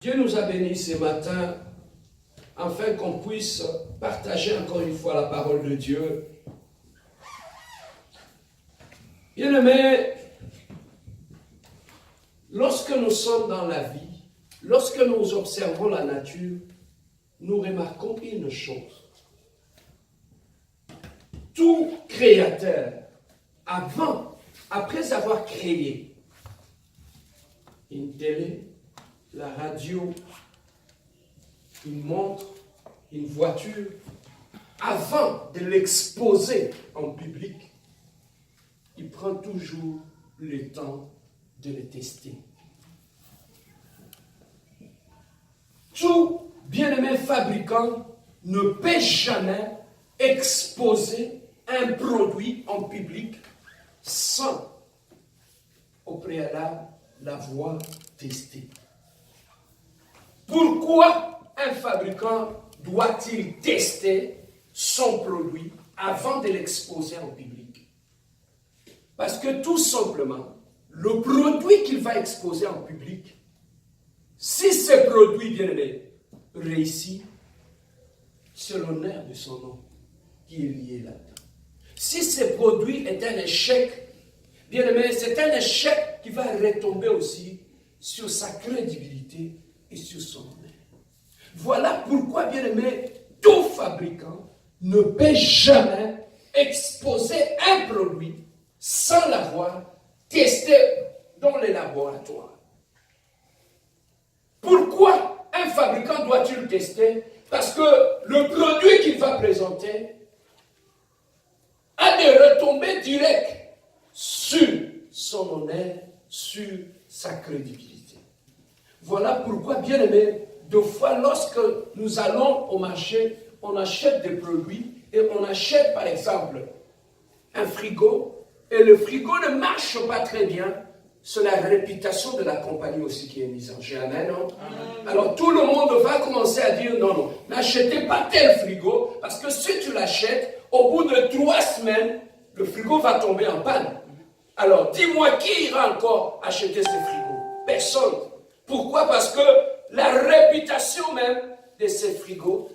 Dieu nous a bénis ce matin afin qu'on puisse partager encore une fois la parole de Dieu. Bien-aimés, lorsque nous sommes dans la vie, lorsque nous observons la nature, nous remarquons une chose. Tout créateur, après avoir créé une télé, la radio, une montre, une voiture, avant de l'exposer en public, il prend toujours le temps de le tester. Tout bien-aimé fabricant ne peut jamais exposer un produit en public sans, au préalable, l'avoir testé. Pourquoi un fabricant doit-il tester son produit avant de l'exposer en public? Parce que tout simplement, le produit qu'il va exposer en public, si ce produit, bien-aimé, réussit, c'est l'honneur de son nom qui est lié là-dedans. Si ce produit est un échec, bien-aimé, c'est un échec qui va retomber aussi sur sa crédibilité et sur son honneur. Voilà pourquoi, bien-aimé, tout fabricant ne peut jamais exposer un produit sans l'avoir testé dans les laboratoires. Pourquoi un fabricant doit-il tester? Parce que le produit qu'il va présenter a des retombées directes sur son honneur, sur sa crédibilité. Voilà pourquoi, bien aimé, deux fois lorsque nous allons au marché, on achète des produits et on achète par exemple un frigo et le frigo ne marche pas très bien. C'est la réputation de la compagnie aussi qui est mise en jeu. Amen, non? Alors tout le monde va commencer à dire non, n'achetez pas tel frigo parce que si tu l'achètes, au bout de 3 semaines, le frigo va tomber en panne. Alors dis-moi qui ira encore acheter ce frigo? Personne. Pourquoi? Parce que la réputation même de ces frigos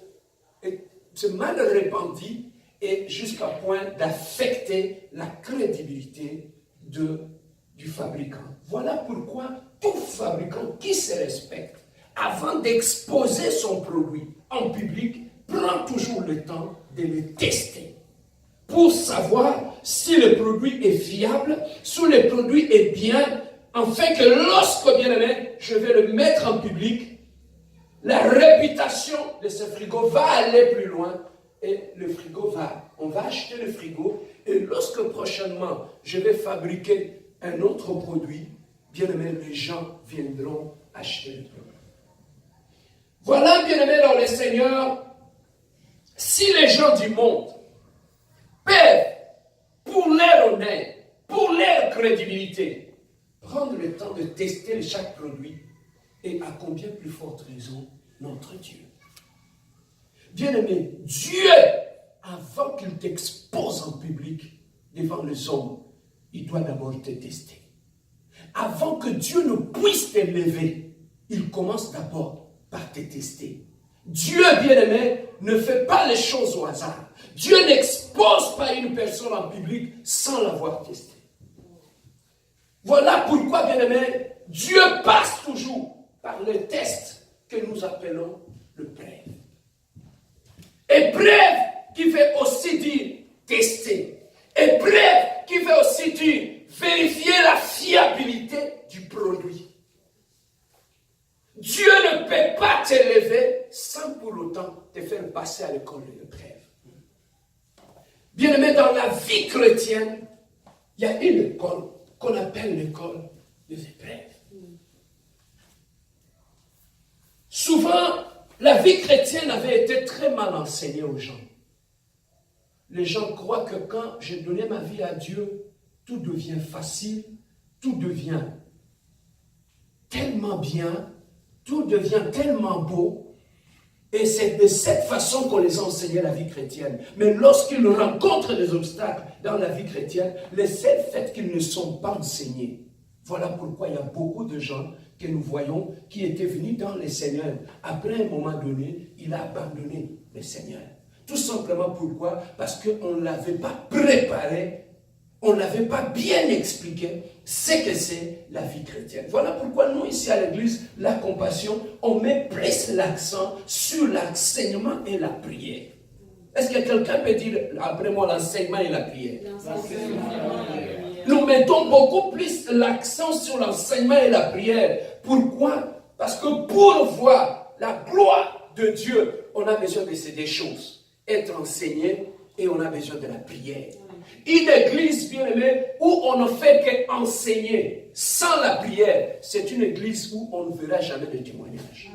est mal répandue et jusqu'à point d'affecter la crédibilité du fabricant. Voilà pourquoi tout fabricant qui se respecte, avant d'exposer son produit en public, prend toujours le temps de le tester pour savoir si le produit est fiable, si le produit est bien, afin que lorsque, bien aimé, je vais le mettre en public, la réputation de ce frigo va aller plus loin et on va acheter le frigo et lorsque prochainement je vais fabriquer un autre produit, bien aimé, les gens viendront acheter le produit. Voilà, bien aimé, dans le Seigneur, si les gens du monde peuvent, pour leur honneur, pour leur crédibilité, prendre le temps de tester chaque produit, et à combien plus forte raison notre Dieu. Bien-aimé, Dieu, avant qu'il t'expose en public devant les hommes, il doit d'abord te tester. Avant que Dieu ne puisse t'élever, il commence d'abord par te tester. Dieu, bien-aimé, ne fait pas les choses au hasard. Dieu n'expose pas une personne en public sans l'avoir testé. Voilà pourquoi, bien-aimé, Dieu passe toujours par le test que nous appelons l'épreuve. Épreuve qui veut aussi dire tester. Épreuve qui veut aussi dire vérifier la fiabilité du produit. Dieu ne peut pas t'élever sans pour autant te faire passer à l'école de l'épreuve. Bien aimé, dans la vie chrétienne, il y a une école qu'on appelle l'école des épreuves. Souvent, la vie chrétienne avait été très mal enseignée aux gens. Les gens croient que quand j'ai donné ma vie à Dieu, tout devient facile, tout devient tellement bien, tout devient tellement beau. Et c'est de cette façon qu'on les a enseigné la vie chrétienne. Mais lorsqu'ils rencontrent des obstacles dans la vie chrétienne, le seul fait qu'ils ne sont pas enseignés. Voilà pourquoi il y a beaucoup de gens que nous voyons qui était venu dans le Seigneur. Après un moment donné, il a abandonné le Seigneur. Tout simplement pourquoi? Parce qu'on ne l'avait pas préparé, on ne l'avait pas bien expliqué ce que c'est la vie chrétienne. Voilà pourquoi nous ici à l'église, la compassion, on met plus l'accent sur l'enseignement et la prière. Est-ce que quelqu'un peut dire après moi l'enseignement et la prière? Nous mettons beaucoup plus l'accent sur l'enseignement et la prière. Pourquoi? Parce que pour voir la gloire de Dieu, on a besoin de ces deux choses. Être enseigné et on a besoin de la prière. Une église, bien aimée, où on ne fait qu'enseigner sans la prière, c'est une église où on ne verra jamais de témoignage.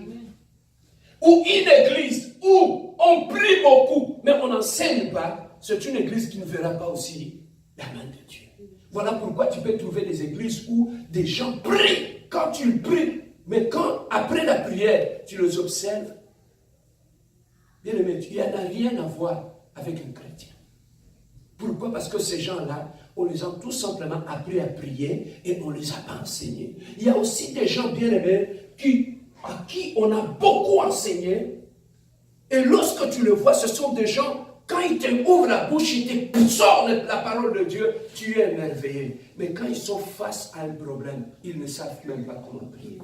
Ou une église où on prie beaucoup, mais on n'enseigne pas, c'est une église qui ne verra pas aussi la main de Dieu. Voilà pourquoi tu peux trouver des églises où des gens prient quand tu pries, mais quand, après la prière, tu les observes, bien aimé, il n'y en a rien à voir avec un chrétien. Pourquoi? Parce que ces gens-là, on les a tout simplement appris à prier et on ne les a pas enseignés. Il y a aussi des gens bien aimés à qui on a beaucoup enseigné. Et lorsque tu le vois, ce sont des gens, quand ils t'ouvrent la bouche, ils te sortent la parole de Dieu, tu es émerveillé. Mais quand ils sont face à un problème, ils ne savent même pas comment prier.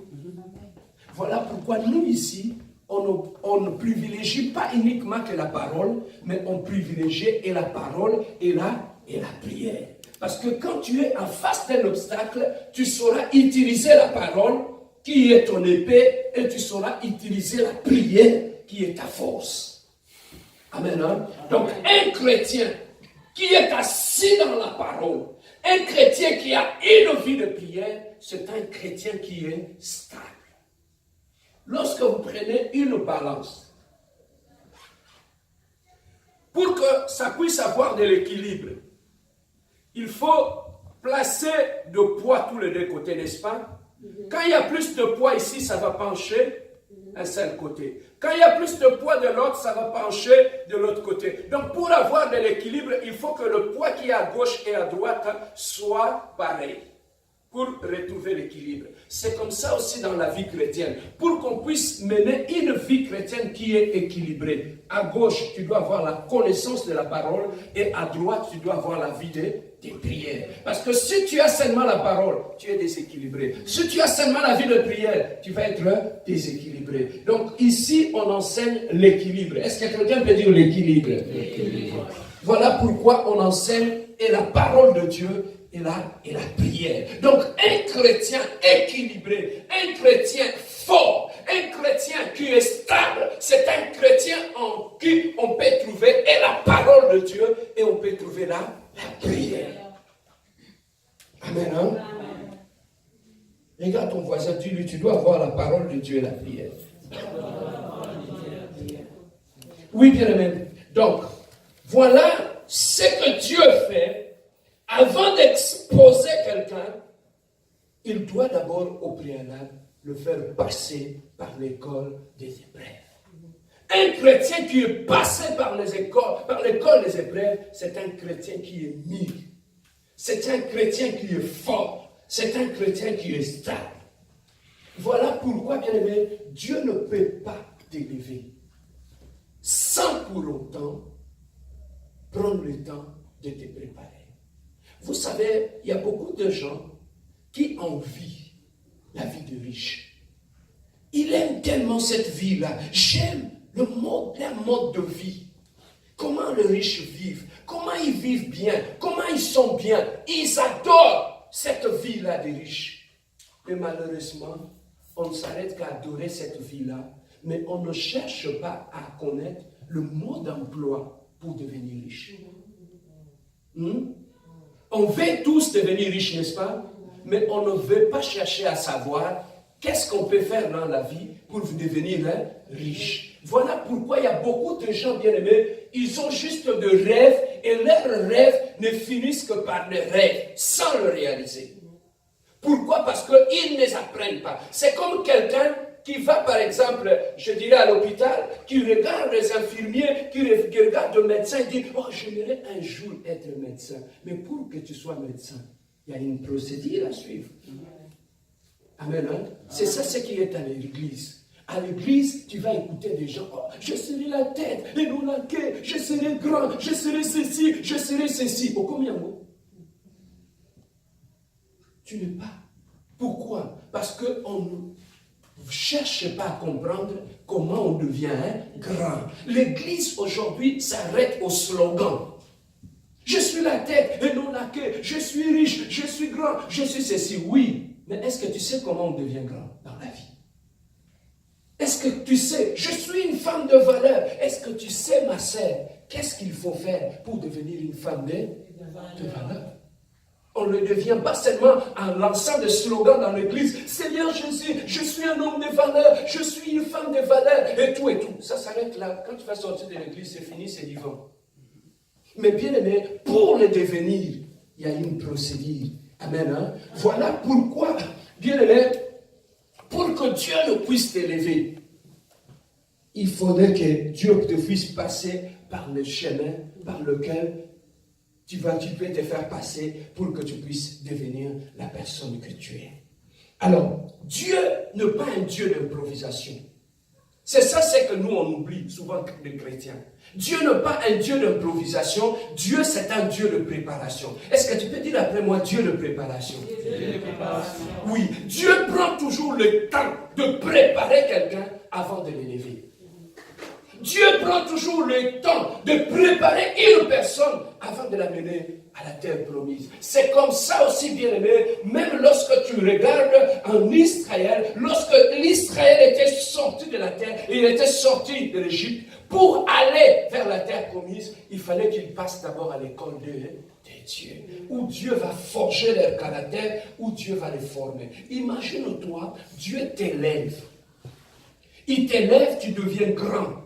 Voilà pourquoi nous ici, on ne privilégie pas uniquement que la parole, mais on privilégie et la parole et la prière. Parce que quand tu es en face d'un obstacle, tu sauras utiliser la parole qui est ton épée et tu sauras utiliser la prière qui est ta force. Amen. Hein? Donc un chrétien qui est assis dans la parole, un chrétien qui a une vie de prière, c'est un chrétien qui est stable. Lorsque vous prenez une balance, pour que ça puisse avoir de l'équilibre, il faut placer de poids tous les deux côtés, n'est-ce pas? Quand il y a plus de poids ici, ça va pencher un seul côté. Quand il y a plus de poids de l'autre, ça va pencher de l'autre côté. Donc pour avoir de l'équilibre, il faut que le poids qui est à gauche et à droite soit pareil. Pour retrouver l'équilibre. C'est comme ça aussi dans la vie chrétienne. Pour qu'on puisse mener une vie chrétienne qui est équilibrée. À gauche, tu dois avoir la connaissance de la parole et à droite, tu dois avoir la vie des prières. Parce que si tu as seulement la parole, tu es déséquilibré. Si tu as seulement la vie de prière, tu vas être déséquilibré. Donc ici, on enseigne l'équilibre. Est-ce que quelqu'un peut dire l'équilibre? L'équilibre. Voilà pourquoi on enseigne et la parole de Dieu et la prière. Donc, un chrétien équilibré, un chrétien fort, un chrétien qui est stable, c'est un chrétien en qui on peut trouver et la parole de Dieu et on peut trouver la prière. Amen. Hein? Amen. Regarde ton voisin, dis-lui, tu dois avoir la parole de Dieu et la prière. Oui, bien aimé. Donc, voilà ce que Dieu fait. Avant d'exposer quelqu'un, il doit d'abord au préalable le faire passer par l'école des épreuves. Un chrétien qui est passé par l'école des épreuves, c'est un chrétien qui est mis. C'est un chrétien qui est fort. C'est un chrétien qui est stable. Voilà pourquoi, bien aimé, Dieu ne peut pas t'élever sans pour autant prendre le temps de te préparer. Vous savez, il y a beaucoup de gens qui envient la vie de riche. Ils aiment tellement cette vie-là. J'aime leur mode de vie. Comment les riches vivent, comment ils vivent bien, comment ils sont bien. Ils adorent cette vie-là des riches. Mais malheureusement, on ne s'arrête qu'à adorer cette vie-là, mais on ne cherche pas à connaître le mode d'emploi pour devenir riche. On veut tous devenir riches, n'est-ce pas? Mais on ne veut pas chercher à savoir qu'est-ce qu'on peut faire dans la vie pour devenir riche. Voilà pourquoi il y a beaucoup de gens bien-aimés, ils ont juste de rêves et leurs rêves ne finissent que par des rêves sans le réaliser. Pourquoi? Parce qu'ils ne les apprennent pas. C'est comme quelqu'un qui va, par exemple, je dirais à l'hôpital, qui regarde les infirmiers, qui regarde le médecin et dit « Oh, j'aimerais un jour être médecin. » Mais pour que tu sois médecin, il y a une procédure à suivre. Amen. Hein? C'est ça ce qui est à l'église. À l'église, tu vas écouter des gens. Oh, je serai la tête et non la queue. Je serai grand. Je serai ceci. Je serai ceci. Oh, combien de mots? Tu n'es pas. Pourquoi? Parce qu'on ne cherche pas à comprendre comment on devient grand. L'église aujourd'hui s'arrête au slogan. Je suis la tête et non la queue. Je suis riche. Je suis grand. Je suis ceci. Oui. Mais est-ce que tu sais comment on devient grand dans la vie? Est-ce que tu sais, je suis une femme de valeur. Est-ce que tu sais, ma sœur, qu'est-ce qu'il faut faire pour devenir une femme de valeur? On ne devient pas seulement en lançant des slogans dans l'église. Seigneur Jésus, je suis un homme de valeur, je suis une femme de valeur, et tout et tout. Ça s'arrête là. Quand tu vas sortir de l'église, c'est fini, c'est vivant. Mais bien aimé, pour le devenir, il y a une procédure. Amen. Hein? Voilà pourquoi, bien aimé, pour que Dieu ne puisse t'élever, il faudrait que Dieu te puisse passer par le chemin par lequel tu peux te faire passer pour que tu puisses devenir la personne que tu es. Alors, Dieu n'est pas un Dieu d'improvisation. C'est ça, c'est que nous, on oublie souvent les chrétiens. Dieu n'est pas un Dieu d'improvisation. Dieu, c'est un Dieu de préparation. Est-ce que tu peux dire après moi, Dieu de préparation? Dieu de préparation. Oui, Dieu prend toujours le temps de préparer quelqu'un avant de l'élever. Dieu prend toujours le temps de préparer une personne avant de l'amener à la terre promise. C'est comme ça aussi, bien-aimé, même lorsque tu regardes en Israël, lorsque l'Israël était sorti de la terre, il était sorti de l'Égypte, pour aller vers la terre promise, il fallait qu'il passe d'abord à l'école de Dieu, où Dieu va forger leur caractère, où Dieu va les former. Imagine-toi, Dieu t'élève. Il t'élève, tu deviens grand.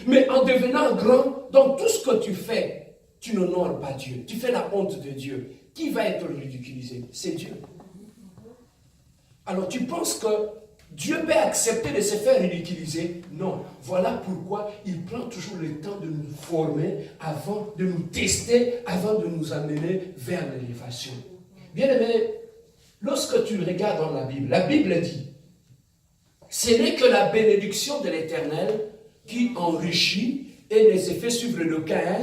Mais en devenant grand, dans tout ce que tu fais, tu n'honores pas Dieu. Tu fais la honte de Dieu. Qui va être ridiculisé? C'est Dieu. Alors tu penses que Dieu peut accepter de se faire ridiculiser? Non. Voilà pourquoi il prend toujours le temps de nous former, avant de nous tester, avant de nous amener vers l'élévation. Bien aimé, lorsque tu regardes dans la Bible dit, ce n'est que la bénédiction de l'Éternel qui enrichit et ne se fait suivre le cas.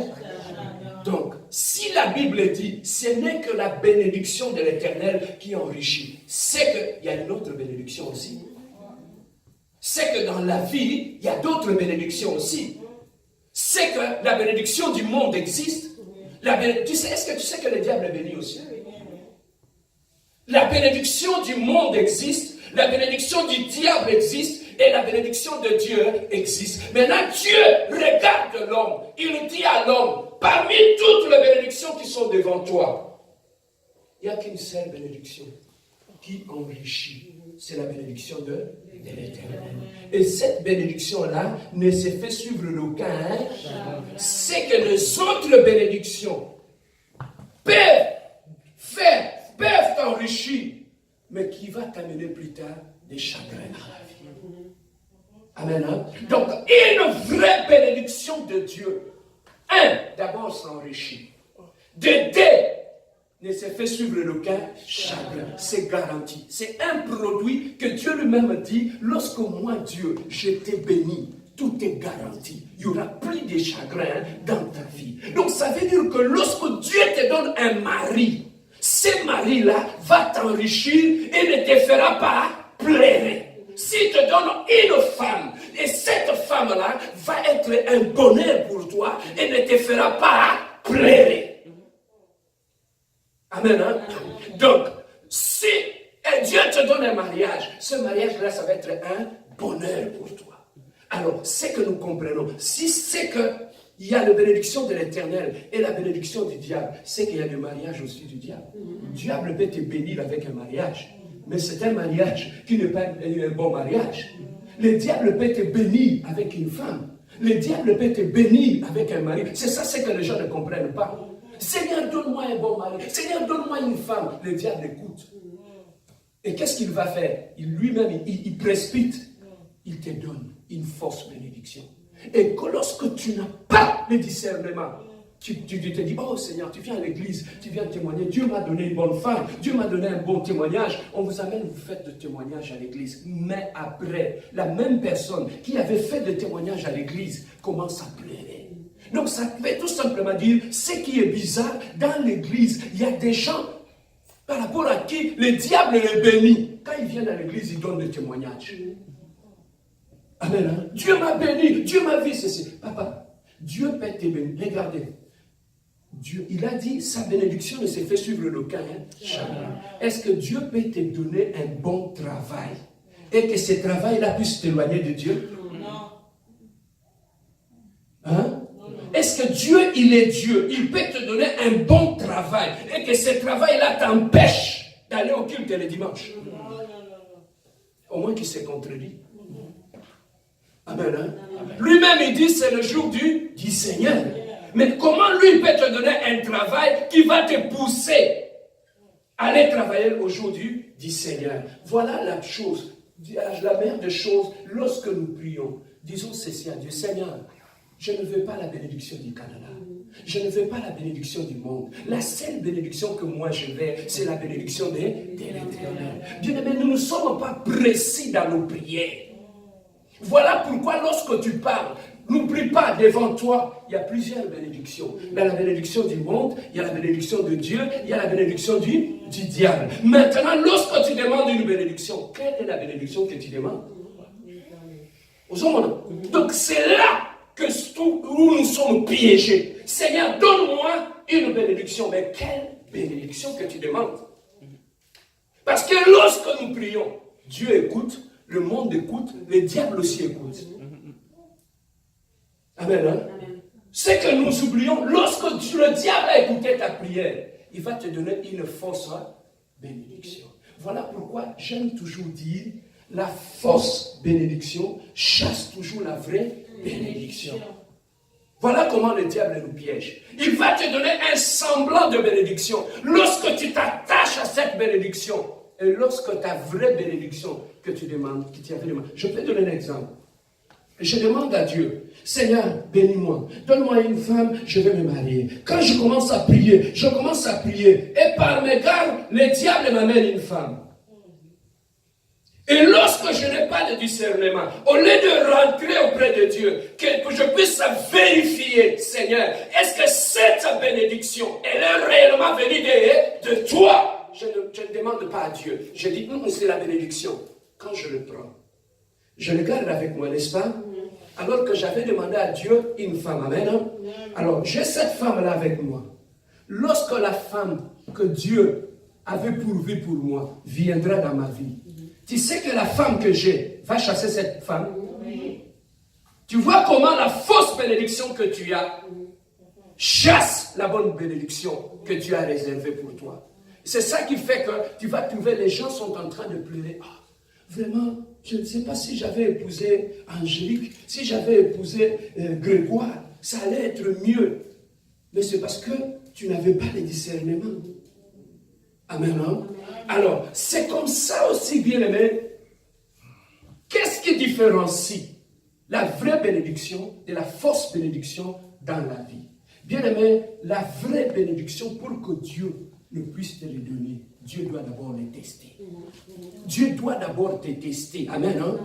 Donc, si la Bible dit, ce n'est que la bénédiction de l'Éternel qui enrichit, c'est qu'il y a une autre bénédiction aussi. C'est que dans la vie, il y a d'autres bénédictions aussi. C'est que la bénédiction du monde existe. Est-ce que tu sais que le diable est béni aussi? La bénédiction du monde existe. La bénédiction du diable existe. Et la bénédiction de Dieu existe. Maintenant, Dieu regarde l'homme. Il dit à l'homme, parmi toutes les bénédictions qui sont devant toi, il n'y a qu'une seule bénédiction qui enrichit. C'est la bénédiction de l'Éternel. Et cette bénédiction-là ne se fait suivre aucun. C'est que les autres bénédictions peuvent t'enrichir, mais qui va t'amener plus tard des chagrins dans la vie. Amen. Hein? Donc, une vraie bénédiction de Dieu. D'abord s'enrichit. Deux, ne se fait suivre aucun chagrin. C'est garanti. C'est un produit que Dieu lui-même dit, lorsque moi, Dieu, je t'ai béni, tout est garanti. Il n'y aura plus de chagrin dans ta vie. Donc, ça veut dire que lorsque Dieu te donne un mari, ce mari-là va t'enrichir et ne te fera pas pleurer. S'il te donne une femme, et cette femme-là va être un bonheur pour toi et ne te fera pas pleurer. Amen. Hein? Donc, si Dieu te donne un mariage, ce mariage-là, ça va être un bonheur pour toi. Alors, c'est que nous comprenons. Si c'est qu'il y a la bénédiction de l'Éternel et la bénédiction du diable, c'est qu'il y a le mariage aussi du diable. Le diable peut te bénir avec un mariage. Mais c'est un mariage qui n'est pas un bon mariage. Le diable peut te bénir avec une femme. Le diable peut te bénir avec un mari. C'est ça, c'est que les gens ne comprennent pas. Seigneur, donne-moi un bon mari. Seigneur, donne-moi une femme. Le diable écoute. Et qu'est-ce qu'il va faire? Lui-même, il précipite. Il te donne une fausse bénédiction. Et que lorsque tu n'as pas le discernement, Tu te dis, oh Seigneur, tu viens à l'église, tu viens témoigner, Dieu m'a donné une bonne femme, Dieu m'a donné un bon témoignage. On vous amène, vous faites de témoignages à l'église. Mais après, la même personne qui avait fait de témoignages à l'église commence à pleurer. Donc ça veut tout simplement dire, ce qui est bizarre, dans l'église, il y a des gens par rapport à qui le diable les bénit. Quand ils viennent à l'église, ils donnent des témoignages. Amen. Hein? Dieu m'a béni, Dieu m'a vu ceci. Papa, Dieu peut te bénir. Regardez. Dieu, il a dit, sa bénédiction ne se fait suivre le cas. Est-ce que Dieu peut te donner un bon travail et que ce travail-là puisse t'éloigner de Dieu? Non. Hein? Est-ce que Dieu, il est Dieu? Il peut te donner un bon travail et que ce travail-là t'empêche d'aller au culte le dimanche? Non. Au moins qu'il se contredit. Amen. Hein? Lui-même, il dit, c'est le jour du Seigneur. Mais comment lui peut te donner un travail qui va te pousser à aller travailler aujourd'hui du Seigneur? Voilà la chose, la meilleure des choses lorsque nous prions. Disons ceci à Dieu: Seigneur, je ne veux pas la bénédiction du Canada. Je ne veux pas la bénédiction du monde. La seule bénédiction que moi je veux, c'est la bénédiction de l'Éternel. Bien aimé, nous ne sommes pas précis dans nos prières. Voilà pourquoi lorsque tu parles, n'oublie pas, devant toi, il y a plusieurs bénédictions. Il y a la bénédiction du monde, il y a la bénédiction de Dieu, il y a la bénédiction du diable. Maintenant, lorsque tu demandes une bénédiction, quelle est la bénédiction que tu demandes? Donc c'est là que où nous sommes piégés. Seigneur, donne-moi une bénédiction. Mais quelle bénédiction que tu demandes? Parce que lorsque nous prions, Dieu écoute, le monde écoute, le diable aussi écoute. Amen. Hein? C'est que nous oublions, lorsque le diable a écouté ta prière, il va te donner une fausse bénédiction. Voilà pourquoi j'aime toujours dire, la fausse bénédiction chasse toujours la vraie bénédiction. Voilà comment le diable nous piège. Il va te donner un semblant de bénédiction. Lorsque tu t'attaches à cette bénédiction, et lorsque ta vraie bénédiction que tu demandes, qui t'y avait demandé. Je peux donner un exemple. Je demande à Dieu, Seigneur, bénis-moi, donne-moi une femme, je vais me marier. Quand je commence à prier, et par mes gardes, le diable m'amène une femme. Et lorsque je n'ai pas de discernement, au lieu de rentrer auprès de Dieu, que je puisse vérifier, Seigneur, est-ce que cette bénédiction, elle est réellement venue de toi? Je ne demande pas à Dieu. Je dis, c'est la bénédiction. Quand je le prends, je le garde avec moi, n'est-ce pas? Alors que j'avais demandé à Dieu une femme. Amen. Hein? Alors, j'ai cette femme-là avec moi. Lorsque la femme que Dieu avait pourvue pour moi viendra dans ma vie, tu sais que la femme que j'ai va chasser cette femme? Tu vois comment la fausse bénédiction que tu as chasse la bonne bénédiction que Dieu a réservée pour toi. C'est ça qui fait que tu vas trouver les gens sont en train de pleurer. Ah, vraiment, je ne sais pas si j'avais épousé Angélique, si j'avais épousé Grégoire, ça allait être mieux. Mais c'est parce que tu n'avais pas le discernement. Amen. Hein? Alors, c'est comme ça aussi, bien aimé. Qu'est-ce qui différencie la vraie bénédiction de la fausse bénédiction dans la vie? Bien aimé, la vraie bénédiction, pour que Dieu ne puisse te les donner, Dieu doit d'abord les tester. Dieu doit d'abord te tester. Amen. Hein?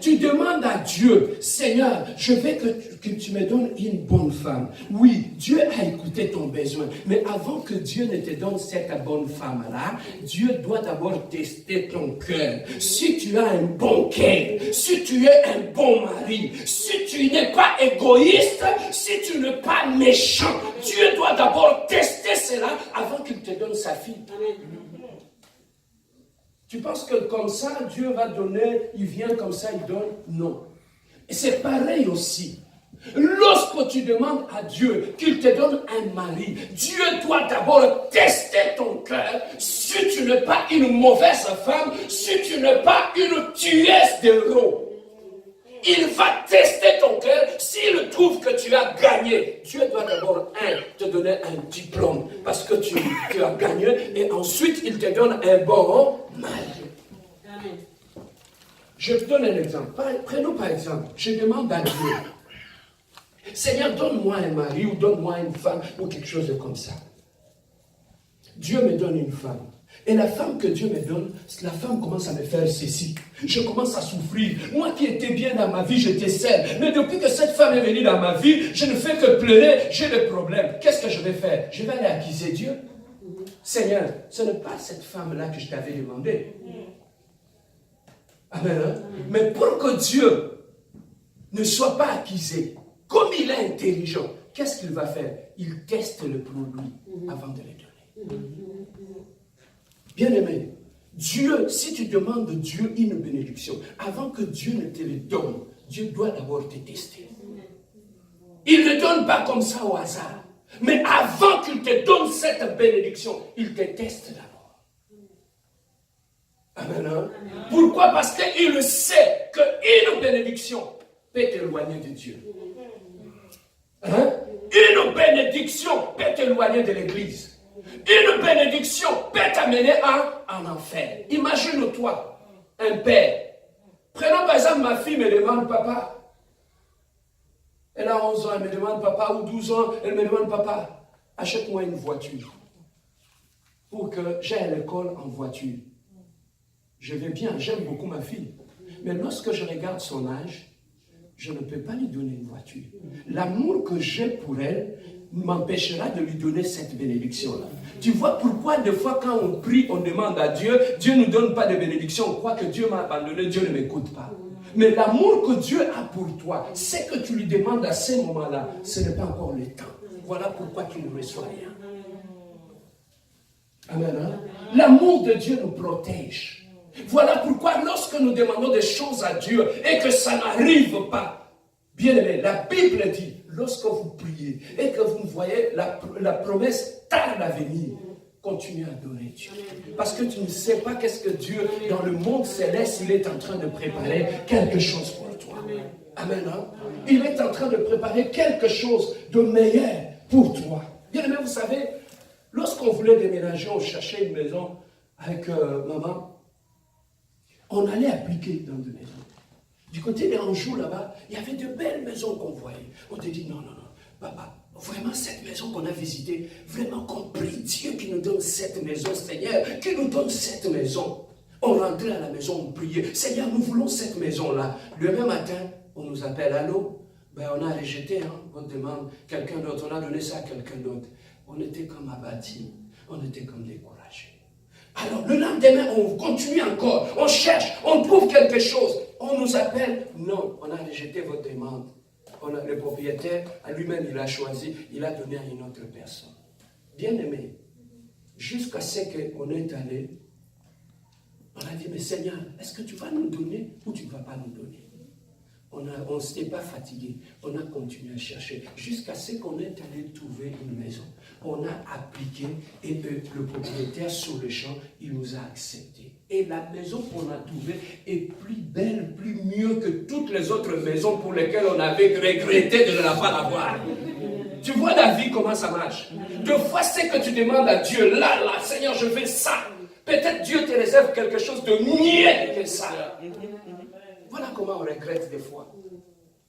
Tu demandes à Dieu, Seigneur, je veux que tu me donnes une bonne femme. Oui, Dieu a écouté ton besoin. Mais avant que Dieu ne te donne cette bonne femme-là, Dieu doit d'abord tester ton cœur. Si tu as un bon cœur, si tu es un bon mari, si tu n'es pas égoïste, si tu n'es pas méchant, Dieu doit d'abord tester cela avant qu'il te donne sa fille. Tu penses que comme ça, Dieu va donner, il vient comme ça, il donne? Non. Et c'est pareil aussi. Lorsque tu demandes à Dieu qu'il te donne un mari, Dieu doit d'abord tester ton cœur. Si tu n'es pas une mauvaise femme, si tu n'es pas une tueuse d'héros, il va tester ton cœur. S'il trouve que tu as gagné, Dieu doit d'abord, te donner un diplôme parce que tu as gagné, et ensuite il te donne un bon mari. Amen. Je te donne un exemple. Prenons par exemple, je demande à Dieu, Seigneur, donne-moi un mari ou donne-moi une femme ou quelque chose de comme ça. Dieu me donne une femme. Et la femme que Dieu me donne, la femme commence à me faire ceci. Je commence à souffrir. Moi qui étais bien dans ma vie, j'étais saine. Mais depuis que cette femme est venue dans ma vie, je ne fais que pleurer, j'ai des problèmes. Qu'est-ce que je vais faire? Je vais aller accuser Dieu. Seigneur, ce n'est pas cette femme-là que je t'avais demandé. Amen. Hein? Mais pour que Dieu ne soit pas accusé, comme il est intelligent, qu'est-ce qu'il va faire? Il teste le produit avant de le donner. Bien-aimé, Dieu, si tu demandes de Dieu une bénédiction, avant que Dieu ne te le donne, Dieu doit d'abord te tester. Il ne donne pas comme ça au hasard. Mais avant qu'il te donne cette bénédiction, il te teste d'abord. Amen. Hein? Pourquoi? Parce qu'il sait qu'une bénédiction peut t'éloigner de Dieu. Hein? Une bénédiction peut t'éloigner de l'église. Une bénédiction peut t'amener en enfer. Imagine-toi, un père. Prenons par exemple ma fille me demande papa. Elle a 11 ans, elle me demande papa, ou 12 ans, elle me demande papa, achète-moi une voiture pour que j'aille à l'école en voiture. Je vais bien, j'aime beaucoup ma fille. Mais lorsque je regarde son âge, je ne peux pas lui donner une voiture. L'amour que j'ai pour elle m'empêchera de lui donner cette bénédiction-là. Tu vois pourquoi des fois quand on prie, on demande à Dieu, Dieu ne nous donne pas de bénédiction, on croit que Dieu m'a abandonné, Dieu ne m'écoute pas. Mais l'amour que Dieu a pour toi, c'est que tu lui demandes à ce moment-là, ce n'est pas encore le temps. Voilà pourquoi tu ne reçois rien. Amen. Hein? L'amour de Dieu nous protège. Voilà pourquoi lorsque nous demandons des choses à Dieu et que ça n'arrive pas, bien aimé, la Bible dit, lorsque vous priez et que vous voyez la promesse tarde à venir, continue à adorer Dieu. Parce que tu ne sais pas qu'est-ce que Dieu, dans le monde céleste, il est en train de préparer quelque chose pour toi. Amen. Hein? Il est en train de préparer quelque chose de meilleur pour toi. Bien aimé, vous savez, lorsqu'on voulait déménager, on cherchait une maison avec maman, on allait appliquer dans des maisons. Du côté des Anjou, là-bas, il y avait de belles maisons qu'on voyait. On te dit, non, papa, vraiment cette maison qu'on a visitée, vraiment qu'on prie Dieu qui nous donne cette maison, Seigneur, qui nous donne cette maison. On rentrait à la maison, on priait, Seigneur, nous voulons cette maison-là. Le même matin, on nous appelle, allô, ben, on a rejeté votre demande, quelqu'un d'autre, on a donné ça à quelqu'un d'autre. On était comme abattus, on était comme découragés. Alors, le lendemain, on continue encore, on cherche, on trouve quelque chose. On nous appelle, non, on a rejeté votre demande. Le propriétaire, à lui-même, il a choisi, il a donné à une autre personne. Bien aimé, jusqu'à ce qu'on est allé, on a dit, mais Seigneur, est-ce que tu vas nous donner ou tu ne vas pas nous donner? On ne s'était pas fatigué, on a continué à chercher, jusqu'à ce qu'on est allé trouver une maison. On a appliqué et le propriétaire sur le champ, il nous a acceptés. Et la maison qu'on a trouvée est plus belle, plus mieux que toutes les autres maisons pour lesquelles on avait regretté de ne pas l'avoir. Tu vois la vie, comment ça marche. Deux fois, c'est que tu demandes à Dieu, là, Seigneur, je veux ça. Peut-être Dieu te réserve quelque chose de mieux que ça. Voilà comment on regrette des fois.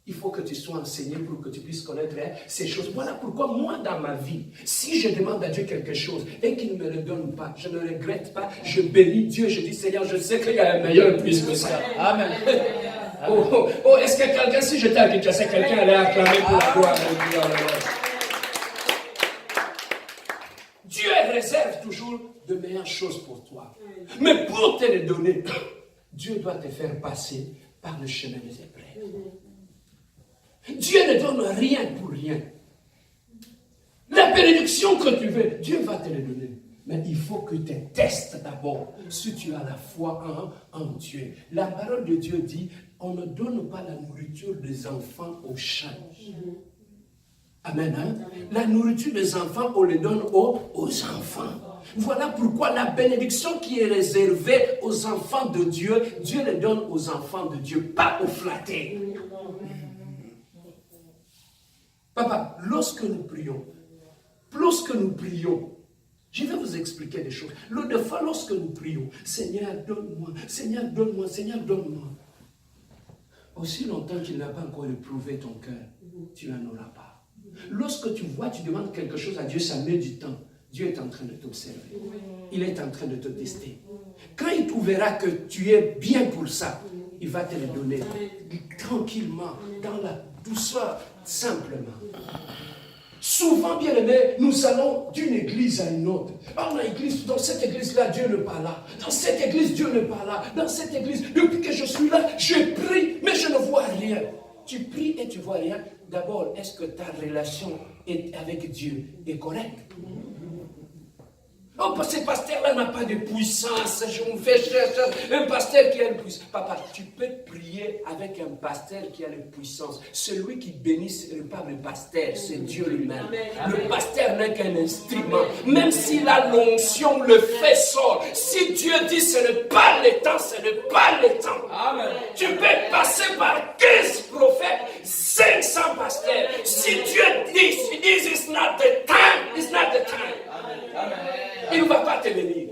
Il faut que tu sois enseigné pour que tu puisses connaître ces choses. Voilà pourquoi moi, dans ma vie, si je demande à Dieu quelque chose et qu'il ne me le donne pas, je ne regrette pas, je bénis Dieu, je dis, Seigneur, je sais qu'il y a un meilleur plus que ça. Amen. Est-ce que quelqu'un, si j'étais à Kinshasa, quelqu'un allait acclamer pour la gloire de Dieu? Dieu réserve toujours de meilleures choses pour toi. Mais pour te les donner, Dieu doit te faire passer par le chemin des épreuves. Dieu ne donne rien pour rien. La bénédiction que tu veux, Dieu va te le donner. Mais il faut que tu testes d'abord si tu as la foi en Dieu. La parole de Dieu dit, on ne donne pas la nourriture des enfants aux chiens. Amen. Hein? La nourriture des enfants, on les donne aux enfants. Voilà pourquoi la bénédiction qui est réservée aux enfants de Dieu, Dieu les donne aux enfants de Dieu, pas aux flattés. Papa, lorsque nous prions, je vais vous expliquer des choses. L'autre fois, lorsque nous prions, Seigneur, donne-moi, Seigneur, donne-moi, Seigneur, donne-moi. Aussi longtemps qu'il n'a pas encore éprouvé ton cœur, tu n'en auras pas. Lorsque tu vois, tu demandes quelque chose à Dieu, ça met du temps. Dieu est en train de t'observer. Il est en train de te tester. Quand il trouvera que tu es bien pour ça, il va te le donner tranquillement, dans la douceur, simplement. Souvent, bien aimé, nous allons d'une église à une autre. Dans cette église-là, Dieu ne parle pas là. Dans cette église, Dieu ne parle pas là. Dans cette église, depuis que je suis là, je prie, mais je ne vois rien. Tu pries et tu ne vois rien. D'abord, est-ce que ta relation avec Dieu est correcte? Oh, ce pasteur-là n'a pas de puissance. Je me fais chercher un pasteur qui a une puissance. Papa, tu peux prier avec un pasteur qui a une puissance. Celui qui bénit, ce n'est pas le pasteur, c'est Dieu lui-même. Le pasteur n'est qu'un instrument. Même s'il a l'onction, le fait sort. Si Dieu dit ce n'est pas le temps, ce n'est pas le temps. Amen. Tu peux passer par 15 prophètes, 500 pasteurs. Si Dieu dit, it's not the time, it's not the time. Amen. Il ne va pas te bénir.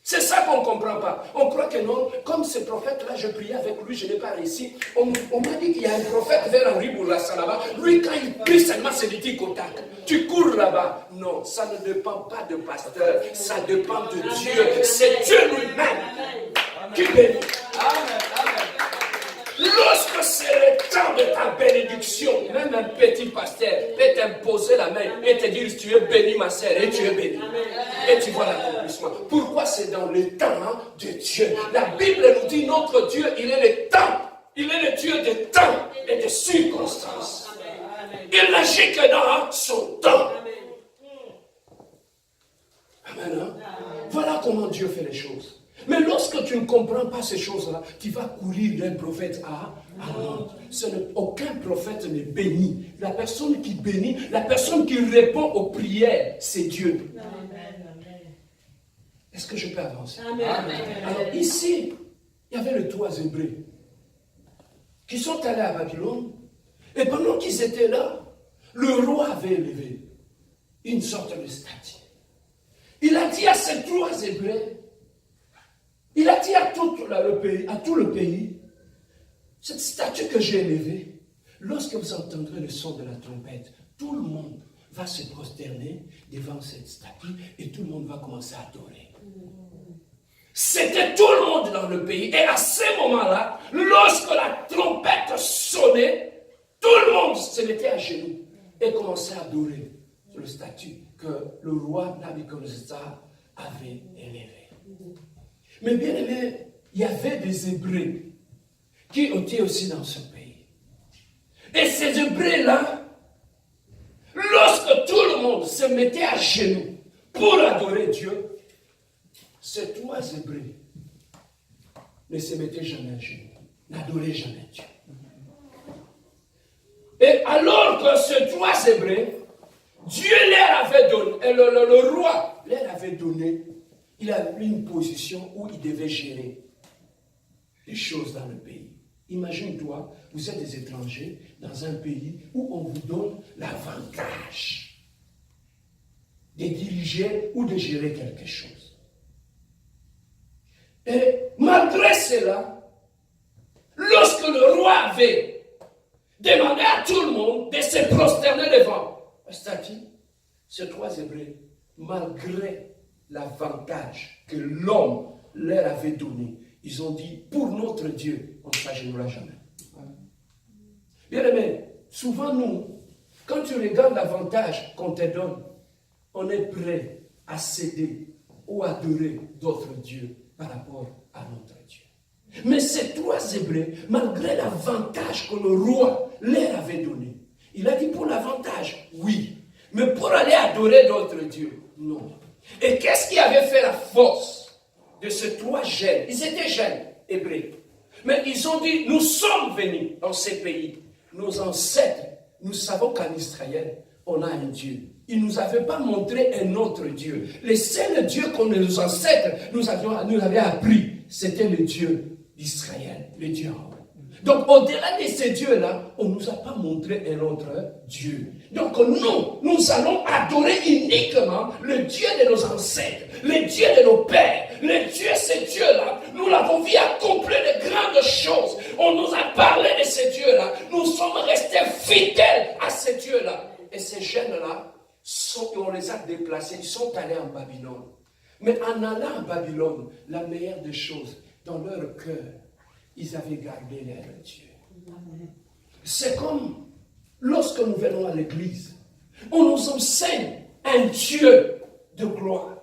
C'est ça qu'on ne comprend pas. On croit que non, comme ce prophète-là, je priais avec lui, je n'ai pas réussi. On m'a dit qu'il y a un prophète vers Henri Bourassa là-bas. Lui, quand il prie seulement, c'est du tic-au-tac. Tu cours là-bas. Non, ça ne dépend pas de pasteur. Ça dépend de Dieu. C'est Dieu lui-même qui bénit. Amen. Lorsque c'est le temps de ta bénédiction, même un petit pasteur peut t'imposer la main et te dire tu es béni ma sœur et tu es béni. Et tu vois l'accomplissement. Pourquoi c'est dans le temps de Dieu? La Bible nous dit notre Dieu, il est le temps. Il est le Dieu de temps et de circonstances. Il n'agit que dans son temps. Amen. Voilà comment Dieu fait les choses. Mais lorsque tu ne comprends pas ces choses-là, tu vas courir d'un prophète à l'autre. Aucun prophète n'est béni. La personne qui bénit, la personne qui répond aux prières, c'est Dieu. Amen. Est-ce que je peux avancer? Amen. Alors ici, il y avait les 3 Hébreux qui sont allés à Babylone. Et pendant qu'ils étaient là, le roi avait élevé une sorte de statue. Il a dit à ces 3 Hébreux, il a dit à tout le pays, cette statue que j'ai élevée, lorsque vous entendrez le son de la trompette, tout le monde va se prosterner devant cette statue et tout le monde va commencer à adorer. C'était tout le monde dans le pays. Et à ce moment-là, lorsque la trompette sonnait, tout le monde se mettait à genoux et commençait à adorer sur la statue que le roi Nabuchodonosor avait élevée. Mais bien aimé, il y avait des Hébreux qui étaient aussi dans ce pays. Et ces Hébreux-là, lorsque tout le monde se mettait à genoux pour adorer Dieu, ces 3 Hébreux ne se mettaient jamais à genoux, n'adoraient jamais Dieu. Et alors que ces 3 Hébreux, Dieu leur avait donné, et le roi leur avait donné, il a pris une position où il devait gérer les choses dans le pays. Imagine-toi, vous êtes des étrangers dans un pays où on vous donne l'avantage de diriger ou de gérer quelque chose. Et malgré cela, lorsque le roi avait demandé à tout le monde de se prosterner devant la statue, ces 3 Hébreux, malgré l'avantage que l'homme leur avait donné, ils ont dit, pour notre Dieu, on ne s'agenouillera jamais. Bien aimé, souvent nous, quand tu regardes l'avantage qu'on te donne, on est prêt à céder ou adorer d'autres dieux par rapport à notre Dieu. Mais ces 3 Hébreux, malgré l'avantage que le roi leur avait donné, il a dit pour l'avantage, oui, mais pour aller adorer d'autres dieux, non. Et qu'est-ce qui avait fait la force de ces 3 jeunes? Ils étaient jeunes, Hébreux. Mais ils ont dit, nous sommes venus dans ces pays. Nos ancêtres, nous savons qu'en Israël, on a un Dieu. Ils ne nous avaient pas montré un autre Dieu. Le seul Dieu que nos ancêtres nous avaient appris, c'était le Dieu d'Israël, le Dieu en haut. Donc, au-delà de ces dieux-là, on ne nous a pas montré un autre Dieu. Donc, nous allons adorer uniquement le Dieu de nos ancêtres, le Dieu de nos pères. Le Dieu, ce Dieu-là, nous l'avons vu accomplir de grandes choses. On nous a parlé de ce Dieu-là. Nous sommes restés fidèles à ces dieux-là. Et ces jeunes-là, on les a déplacés, ils sont allés en Babylone. Mais en allant en Babylone, la meilleure des choses, dans leur cœur, ils avaient gardé leur Dieu. C'est comme lorsque nous venons à l'église, on nous enseigne un Dieu de gloire.